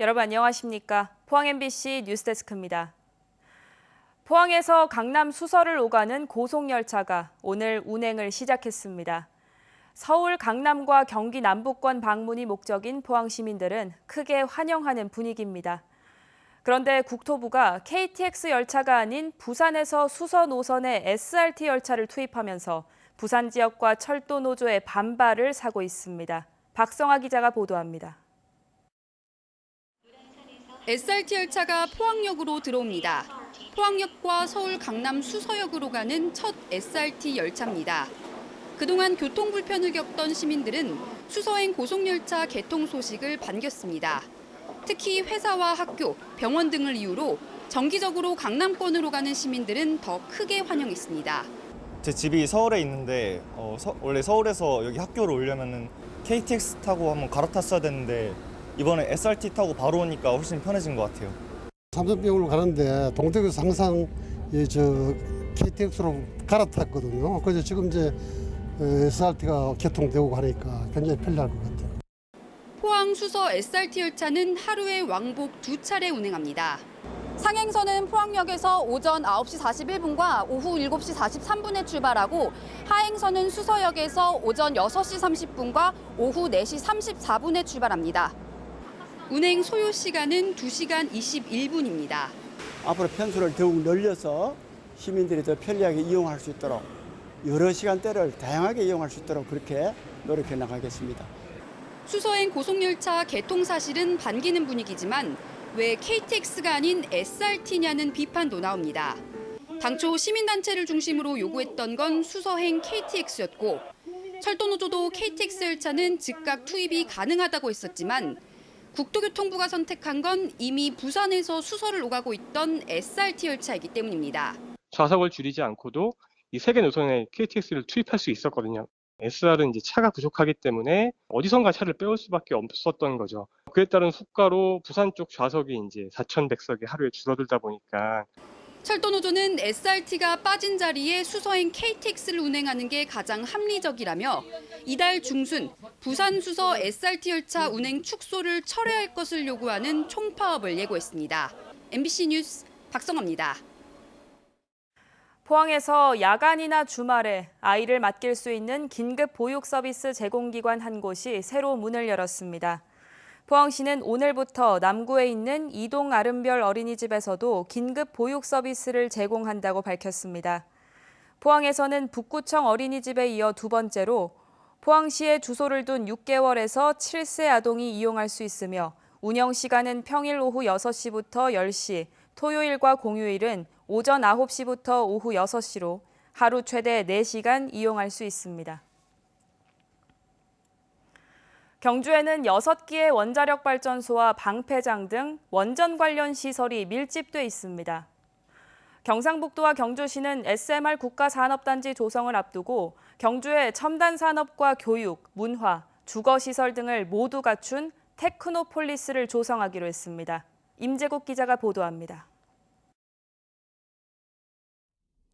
여러분 안녕하십니까? 포항 MBC 뉴스데스크입니다. 포항에서 강남 수서를 오가는 고속열차가 오늘 운행을 시작했습니다. 서울 강남과 경기 남부권 방문이 목적인 포항 시민들은 크게 환영하는 분위기입니다. 그런데 국토부가 KTX 열차가 아닌 부산에서 수서 노선의 SRT 열차를 투입하면서 부산 지역과 철도 노조의 반발을 사고 있습니다. 박성아 기자가 보도합니다. SRT 열차가 포항역으로 들어옵니다. 포항역과 서울 강남 수서역으로 가는 첫 SRT 열차입니다. 그동안 교통 불편을 겪던 시민들은 수서행 고속열차 개통 소식을 반겼습니다. 특히 회사와 학교, 병원 등을 이유로 정기적으로 강남권으로 가는 시민들은 더 크게 환영했습니다. 제 집이 서울에 있는데 원래 서울에서 여기 학교로 오려면 KTX 타고 한번 갈아탔어야 되는데 이번에 SRT 타고 바로 오니까 훨씬 편해진 것 같아요. 삼성병원으로 가는데 동대구에서 항상 KTX로 갈아탔거든요. 그래서 지금 이제 SRT가 개통되고 하니까 굉장히 편리할 것 같아요. 포항 수서 SRT 열차는 하루에 왕복 2차례 운행합니다. 상행선은 포항역에서 오전 9시 41분과 오후 7시 43분에 출발하고 하행선은 수서역에서 오전 6시 30분과 오후 4시 34분에 출발합니다. 운행 소요 시간은 2시간 21분입니다. 앞으로 편수를 더욱 늘려서 시민들이 더 편리하게 이용할 수 있도록 여러 시간대를 다양하게 이용할 수 있도록 그렇게 노력해 나가겠습니다. 수서행 고속열차 개통 사실은 반기는 분위기지만 왜 KTX가 아닌 SRT냐는 비판도 나옵니다. 당초 시민단체를 중심으로 요구했던 건 수서행 KTX였고 철도노조도 KTX 열차는 즉각 투입이 가능하다고 했었지만 국토교통부가 선택한 건 이미 부산에서 수서를 오가고 있던 SRT 열차이기 때문입니다. 좌석을 줄이지 않고도 이 3개 노선에 KTX를 투입할 수 있었거든요. SR은 이제 차가 부족하기 때문에 어디선가 차를 빼올 수밖에 없었던 거죠. 그에 따른 효과로 부산 쪽 좌석이 이제 4,100석이 하루에 줄어들다 보니까 철도노조는 SRT가 빠진 자리에 수서행 KTX를 운행하는 게 가장 합리적이라며 이달 중순 부산 수서 SRT 열차 운행 축소를 철회할 것을 요구하는 총파업을 예고했습니다. MBC 뉴스 박성아입니다. 포항에서 야간이나 주말에 아이를 맡길 수 있는 긴급 보육 서비스 제공기관 한 곳이 새로 문을 열었습니다. 포항시는 오늘부터 남구에 있는 이동 아름별 어린이집에서도 긴급 보육 서비스를 제공한다고 밝혔습니다. 포항에서는 북구청 어린이집에 이어 두 번째로 포항시에 주소를 둔 6개월에서 7세 아동이 이용할 수 있으며 운영 시간은 평일 오후 6시부터 10시, 토요일과 공휴일은 오전 9시부터 오후 6시로 하루 최대 4시간 이용할 수 있습니다. 경주에는 6기의 원자력 발전소와 방패장 등 원전 관련 시설이 밀집돼 있습니다. 경상북도와 경주시는 SMR 국가산업단지 조성을 앞두고 경주의 첨단 산업과 교육, 문화, 주거시설 등을 모두 갖춘 테크노폴리스를 조성하기로 했습니다. 임재국 기자가 보도합니다.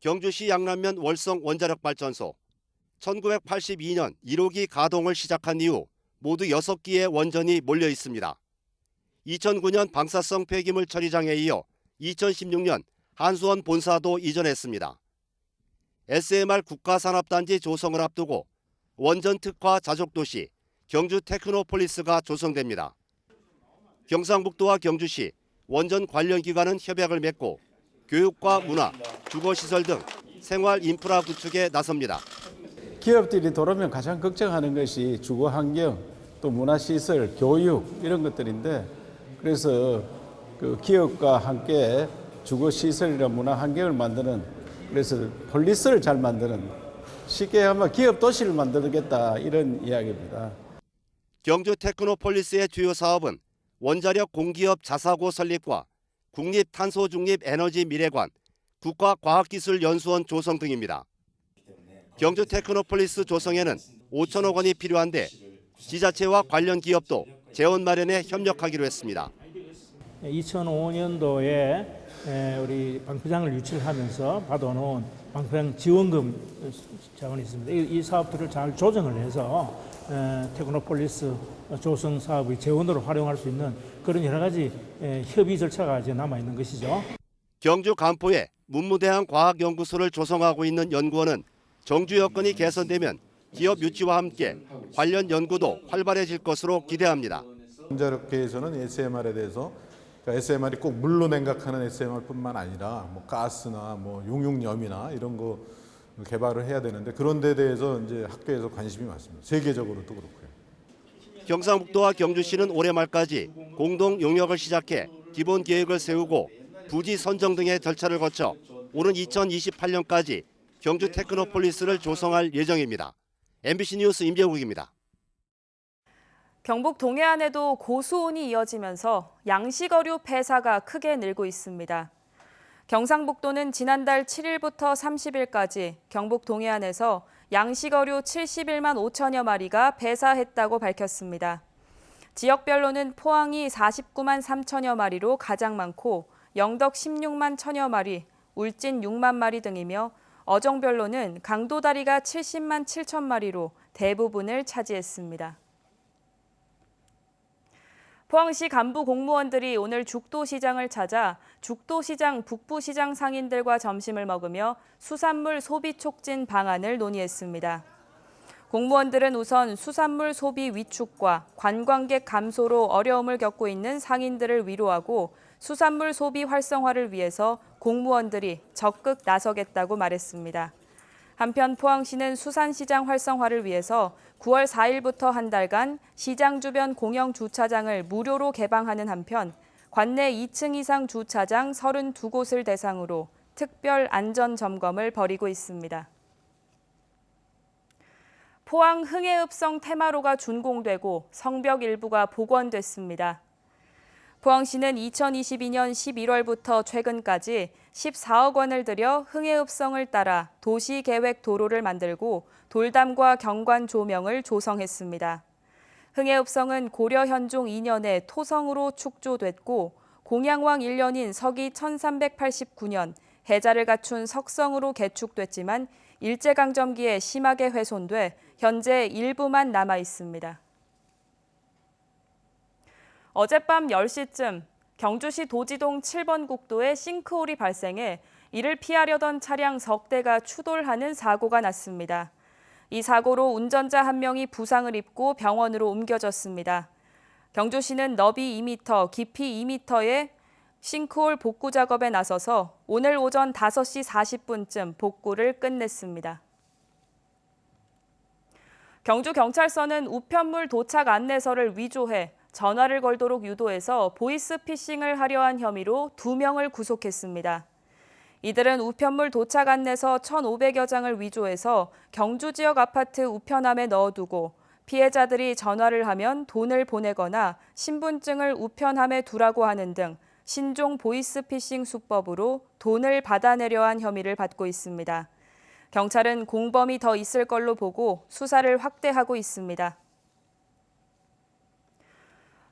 경주시 양남면 월성 원자력 발전소 1982년 1호기 가동을 시작한 이후 모두 6기의 원전이 몰려 있습니다. 2009년 방사성 폐기물 처리장에 이어 2016년 한수원 본사도 이전했습니다. SMR 국가산업단지 조성을 앞두고 원전 특화 자족도시 경주 테크노폴리스가 조성됩니다. 경상북도와 경주시, 원전 관련 기관은 협약을 맺고 교육과 문화, 주거시설 등 생활 인프라 구축에 나섭니다. 기업들이 돌아오면 가장 걱정하는 것이 주거환경, 또 문화시설, 교육 이런 것들인데 그래서 그 기업과 함께 주거시설이나 문화환경을 만드는 그래서 폴리스를 잘 만드는 쉽게 하면 기업 도시를 만들겠다 이런 이야기입니다. 경주 테크노폴리스의 주요 사업은 원자력 공기업 자사고 설립과 국립탄소중립에너지 미래관, 국가과학기술연수원 조성 등입니다. 경주 테크노폴리스 조성에는 5천억 원이 필요한데 지자체와 관련 기업도 재원 마련에 협력하기로 했습니다. 2005년도에 우리 방패장을 유치를 하면서 받아놓은 방패장 지원금 자원이 있습니다. 이 사업들을 잘 조정을 해서 테크노폴리스 조성 사업의 재원으로 활용할 수 있는 그런 여러 가지 협의 절차가 이제 남아 있는 것이죠. 경주 간포에 문무대항 과학연구소를 조성하고 있는 연구원은 정주 여건이 개선되면 기업 유치와 함께 관련 연구도 활발해질 것으로 기대합니다. 원자력계에서는 SMR에 대해서 SMR이 꼭 물로 냉각하는 SMR뿐만 아니라 뭐 가스나 뭐 용융염이나 이런 거 개발을 해야 되는데 그런 데 대해서 이제 학교에서 관심이 많습니다. 세계적으로도 그렇고요. 경상북도와 경주시는 올해 말까지 공동 용역을 시작해 기본 계획을 세우고 부지 선정 등의 절차를 거쳐 오는 2028년까지 경주 테크노폴리스를 조성할 예정입니다. MBC 뉴스 임재국입니다. 경북 동해안에도 고수온이 이어지면서 양식어류 폐사가 크게 늘고 있습니다. 경상북도는 지난달 7일부터 30일까지 경북 동해안에서 양식어류 71만 5천여 마리가 폐사했다고 밝혔습니다. 지역별로는 포항이 49만 3천여 마리로 가장 많고 영덕 16만 1천여 마리, 울진 6만 마리 등이며 어종별로는 강도다리가 70만 7천 마리로 대부분을 차지했습니다. 포항시 간부 공무원들이 오늘 죽도시장을 찾아 죽도시장 북부시장 상인들과 점심을 먹으며 수산물 소비 촉진 방안을 논의했습니다. 공무원들은 우선 수산물 소비 위축과 관광객 감소로 어려움을 겪고 있는 상인들을 위로하고 수산물 소비 활성화를 위해서 공무원들이 적극 나서겠다고 말했습니다. 한편 포항시는 수산시장 활성화를 위해서 9월 4일부터 한 달간 시장 주변 공영 주차장을 무료로 개방하는 한편 관내 2층 이상 주차장 32곳을 대상으로 특별 안전 점검을 벌이고 있습니다. 포항 흥해읍성 테마로가 준공되고 성벽 일부가 복원됐습니다. 포항시는 2022년 11월부터 최근까지 14억 원을 들여 흥해읍성을 따라 도시계획 도로를 만들고 돌담과 경관 조명을 조성했습니다. 흥해읍성은 고려 현종 2년에 토성으로 축조됐고 공양왕 1년인 서기 1389년 해자를 갖춘 석성으로 개축됐지만 일제강점기에 심하게 훼손돼 현재 일부만 남아 있습니다. 어젯밤 10시쯤 경주시 도지동 7번 국도에 싱크홀이 발생해 이를 피하려던 차량 석 대가 추돌하는 사고가 났습니다. 이 사고로 운전자 한 명이 부상을 입고 병원으로 옮겨졌습니다. 경주시는 너비 2m, 깊이 2m의 싱크홀 복구 작업에 나서서 오늘 오전 5시 40분쯤 복구를 끝냈습니다. 경주경찰서는 우편물 도착 안내서를 위조해 전화를 걸도록 유도해서 보이스피싱을 하려 한 혐의로 2명을 구속했습니다. 이들은 우편물 도착 안내서 1,500여 장을 위조해서 경주 지역 아파트 우편함에 넣어두고 피해자들이 전화를 하면 돈을 보내거나 신분증을 우편함에 두라고 하는 등 신종 보이스피싱 수법으로 돈을 받아내려 한 혐의를 받고 있습니다. 경찰은 공범이 더 있을 걸로 보고 수사를 확대하고 있습니다.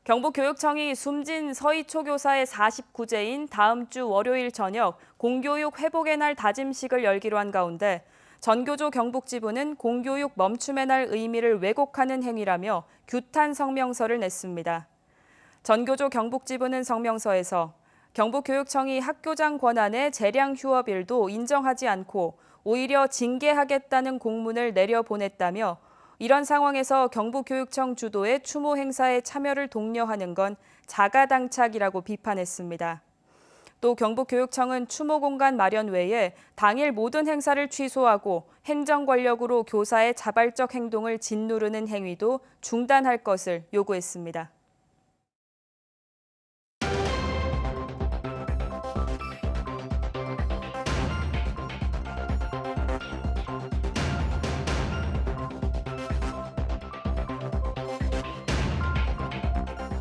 경북교육청이 숨진 서희초 교사의 49제인 다음 주 월요일 저녁 공교육 회복의 날 다짐식을 열기로 한 가운데 전교조 경북지부는 공교육 멈춤의 날 의미를 왜곡하는 행위라며 규탄 성명서를 냈습니다. 전교조 경북지부는 성명서에서 경북교육청이 학교장 권한의 재량 휴업일도 인정하지 않고 오히려 징계하겠다는 공문을 내려보냈다며 이런 상황에서 경북교육청 주도의 추모 행사에 참여를 독려하는 건 자가당착이라고 비판했습니다. 또 경북교육청은 추모 공간 마련 외에 당일 모든 행사를 취소하고 행정권력으로 교사의 자발적 행동을 짓누르는 행위도 중단할 것을 요구했습니다.